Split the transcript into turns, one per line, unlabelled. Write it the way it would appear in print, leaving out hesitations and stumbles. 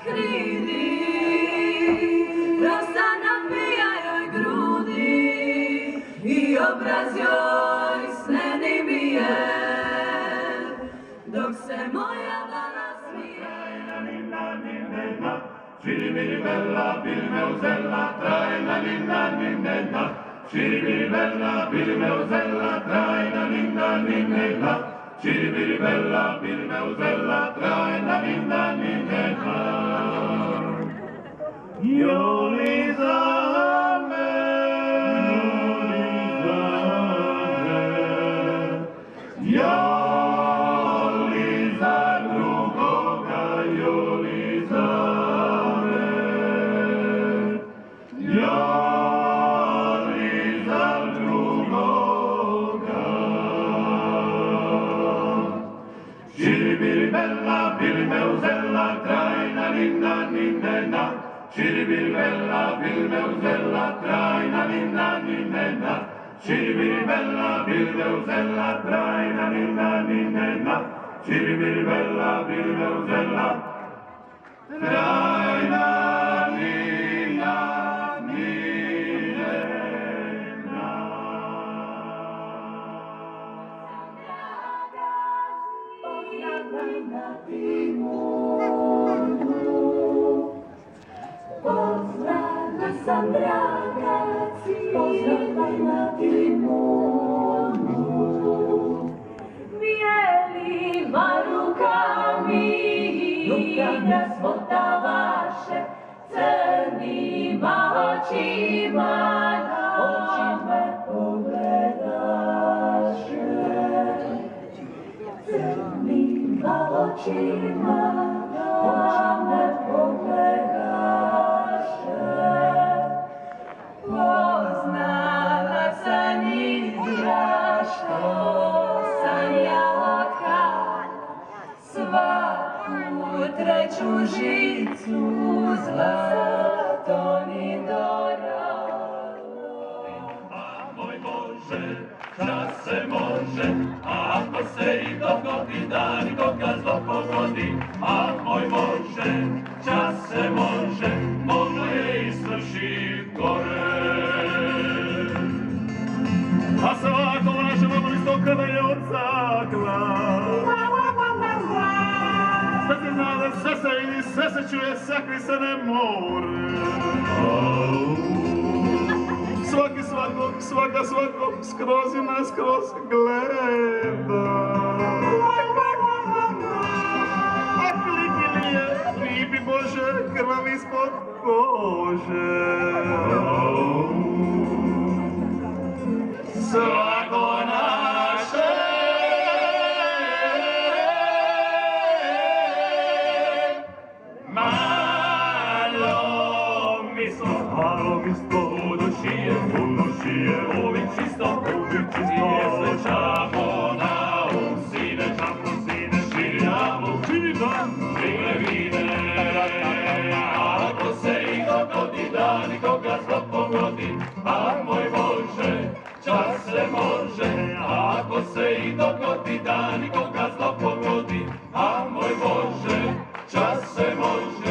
hridi, rosa napija joj grudi i obraz joj sneni bije, dok se moja lala smije.
Ciribiribella, bilmeuzella, traina ninna ninnella. Ciribiribella, bilmeuzella, traina ninna ninnella. Ciribiribella, bilmeuzella, traina ninna ninnella. Joli za me, joli za drugoga, joli za joli za drugoga. Ciribiribella, bilmeuzella, traina ninna ninnena. Ciribiribella, bilmeuzella, traina ninna ninnena. Ciribiribella, bilmeuzella, traina ninna ninnena. Ciribiribella, bilmeuzella, traina ninna ninnena.
Poznana sam draga poznana Timonu, bijelima rukami da smotavaše, crnima očima me pogledaše, crnima očima me pogledaše. Poznala sam igra što sam ja otkala, svaku treću žicu zlatom i doralo.
A moj Bože, čas se može, ako se i dogodi da nikoga zlo pogodi. A moj Bože, čas se može, možda je i svrši gore. A svako naše mogli stoka da je odsakla. Sve se znade, sve se vidi, sve se čuje, sakri se ne more. Svaki svakog, svaka svakog, skroz i naskroz gleda. A kliki li je, lipi Bože, krvav ispod kože. Svako naše malo mislo u duši je uvijek čisto, i slečamo na sine, širjamo, krive vine. Ako se i dogodi da nikoga zlo pogodi, a moj Bože, čas se može. Ako se i dogodi da nikoga zlo pogodi, a moj Bože, čas se može.